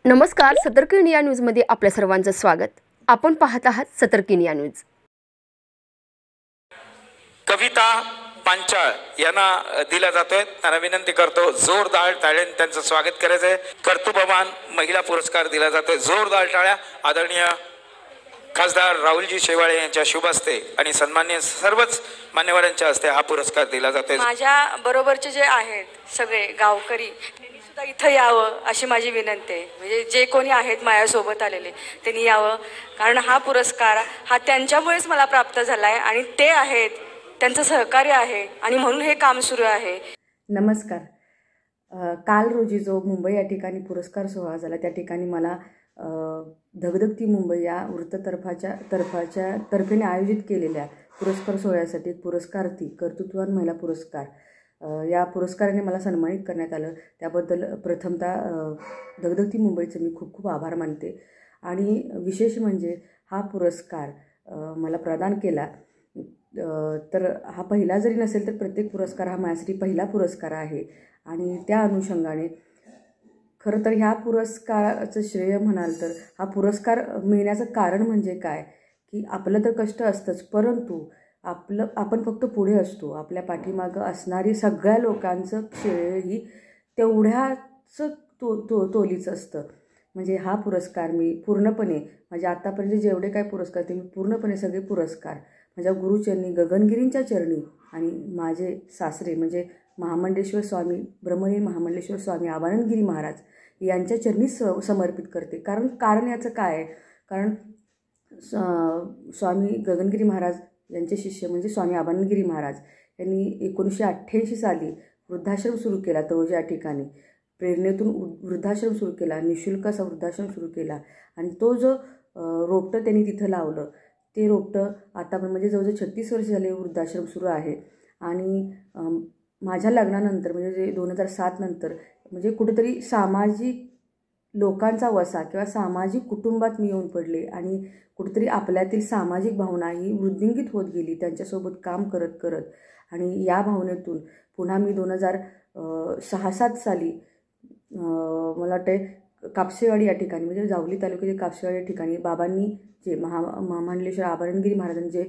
नमस्कार, सतर्क इंडिया न्यूजमध्ये आपल्या सर्वांचं स्वागत। आपण पाहत आहात सतर्क इंडिया न्यूज। कविता पांचाळ यांना दिला जातोय। त्यांना विनंती करतो जोरदार टाळ्यांनी त्यांचं स्वागत करायचंय। कर्तृत्ववान महिला पुरस्कार दिला जातोय। जोरदार टाळ्या आदरणीय खासदार राहुलजी शेवाळे यांच्या शुभ हस्ते आणि सन्माननीय सर्वच मान्यवरांच्या हस्ते हा पुरस्कार दिला जातोय। माझ्या बरोबरचे जे आहेत सगळे गावकरी त्यांनी सुद्धा इथं यावं अशी माझी विनंती आहे। म्हणजे जे कोणी आहेत माझ्यासोबत आलेले त्यांनी यावं, कारण हा पुरस्कार हा त्यांच्यामुळेच मला प्राप्त झाला आहे आणि ते आहेत, त्यांचं सहकार्य आहे आणि म्हणून हे काम सुरू आहे। नमस्कार। काल रोजी जो मुंबई या ठिकाणी पुरस्कार सोहळा झाला त्या ठिकाणी मला धगधगती मुंबई या तर्फेने आयोजित केलेल्या पुरस्कार सोहळ्यासाठी पुरस्कार्थी कर्तृत्ववान महिला पुरस्कार या पुरस्काराने मला सन्मानित करण्यात आलं। त्याबद्दल प्रथमतः धगधगती मुंबईचं मी खूप खूप आभार मानते। आणि विशेष म्हणजे हा पुरस्कार मला प्रदान केला तर हा पहिला जरी नसेल तर प्रत्येक पुरस्कार हा माझ्यासाठी पहिला पुरस्कार आहे। आणि त्या अनुषंगाने खरं तर ह्या पुरस्काराचं श्रेय म्हणाल तर हा पुरस्कार मिळण्याचं कारण म्हणजे काय की आपलं तर कष्ट असतंच, परंतु आपण फक्त पुढे असतो, आपल्या पाठीमागं असणारी सगळ्या लोकांचं श्रेय ही तेवढ्याच तोलीचं असतं। म्हणजे हा पुरस्कार मी पूर्णपणे म्हणजे आतापर्यंत जेवढे काय पुरस्कार ते मी पूर्णपणे सगळे पुरस्कार माझ्या गुरुचरणी गगनगिरींच्या चरणी आणि माझे सासरे म्हणजे महामंडलेश्वर स्वामी ब्रह्मलीन महामंडलेश्वर स्वामी आबानंदगिरी महाराज यांच्या चरणी समर्पित करते। कारण याचं काय आहे, कारण स्वामी गगनगिरी महाराज यांचे शिष्य म्हणजे स्वामी आबानंदगिरी महाराज यांनी 1988 साली वृद्धाश्रम सुरू केला। तळोजा या ठिकाणी प्रेरणेतून वृद्धाश्रम सुरू केला, निःशुल्क असा वृद्धाश्रम सुरू केला आणि तो जो रोपटं त्यांनी तिथं लावलं ते रोपटं आता म्हणजे जवळजवळ 36 वर्ष झाले वृद्धाश्रम सुरू आहे। आणि माझ्या लग्नानंतर म्हणजे 2007 नंतर म्हणजे कुठेतरी सामाजिक लोकांचा वसा किंवा सामाजिक कुटुंबात मी येऊन पडले आणि कुठेतरी आपल्यातील सामाजिक भावना ही वृद्धिंगित होत गेली त्यांच्यासोबत काम करत करत। आणि या भावनेतून पुन्हा मी 2006-07 साली मला वाटते कापसेवाडी या ठिकाणी म्हणजे जावली तालुक्यातील कापसेवाडी या ठिकाणी बाबांनी जे महामंडलेश्वर आबानंदगिरी महाराजांनी जे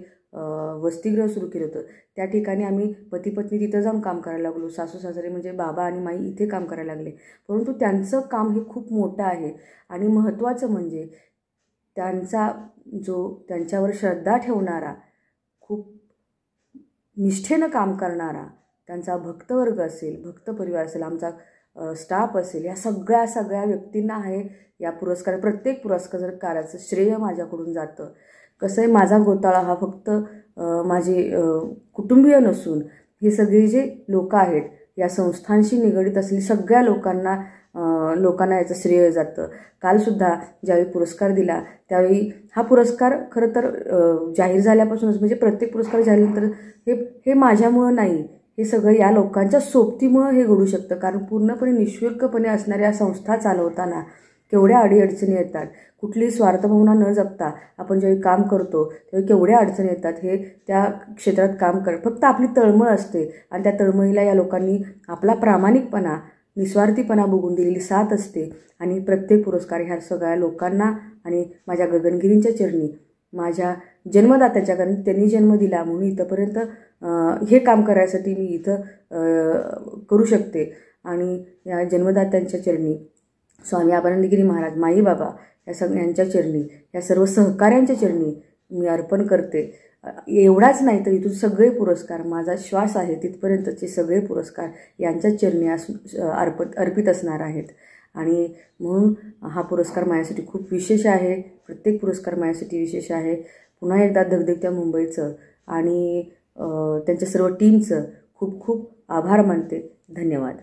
वसतिगृह सुरू केलं होतं त्या ठिकाणी आम्ही पती पत्नी तिथं जाऊन काम करायला लागलो। सासू सासरे म्हणजे बाबा आणि माई इथे काम करायला लागले, परंतु त्यांचं काम हे खूप मोठं आहे आणि महत्त्वाचं म्हणजे त्यांच्यावर श्रद्धा ठेवणारा, खूप निष्ठेनं काम करणारा त्यांचा भक्तवर्ग असेल, भक्त परिवार असेल, आमचा स्टाफ असेल, या सगळ्या व्यक्तींना आहे या प्रत्येक पुरस्काराचं श्रेय माझ्याकडून जातं। कसं आहे, माझा घोटाळा हा फक्त माझे कुटुंबीय नसून हे सगळे जे लोक आहेत या संस्थांशी निगडीत असलेली सगळ्या लोकांना याचं श्रेय जातं। कालसुद्धा ज्यावेळी पुरस्कार दिला त्यावेळी हा पुरस्कार खरं तर जाहीर झाल्यापासूनच म्हणजे प्रत्येक पुरस्कार जाहीर तर हे माझ्यामुळं नाही, हे सगळं या लोकांच्या सोबतीमुळं हे घडू शकतं। कारण पूर्णपणे निःशुल्कपणे असणाऱ्या संस्था चालवताना केवढ्या अडीअडचणी येतात, कुठलीही स्वार्थभावना न जपता आपण ज्यावेळी काम करतो त्यावेळी केवढ्या अडचणी येतात, हे त्या क्षेत्रात काम फक्त आपली तळमळ असते आणि त्या तळमळीला या लोकांनी आपला प्रामाणिकपणा निस्वार्थीपणा बघून दिलेली साथ असते। आणि प्रत्येक पुरस्कार ह्या सगळ्या लोकांना आणि माझ्या गगनगिरींच्या चरणी माझ्या जन्मदात्याच्या, कारण त्यांनी जन्म दिला म्हणून इथंपर्यंत हे काम करायसाठी मी इथं करू शकते। आणि या जन्मदात्यांच्या चरणी स्वामी आबानंदगिरी महाराज, माई बाबा या सगळ्यांच्या चरणी, या सर्व सहकाऱ्यांच्या चरणी मी अर्पण करते। एवढाच नाही तर इथून सगळे पुरस्कार, माझा श्वास आहे तिथपर्यंतचे सगळे पुरस्कार यांच्या चरणी अर्पित असणार आहेत। आणि म्हणून हा पुरस्कार माझ्यासाठी खूप विशेष आहे, प्रत्येक पुरस्कार माझ्यासाठी विशेष आहे। पुन्हा एकदा धगधगत्या मुंबईचं आणि त्यांच्या सर्व टीमचं खूप खूप आभार मानते। धन्यवाद।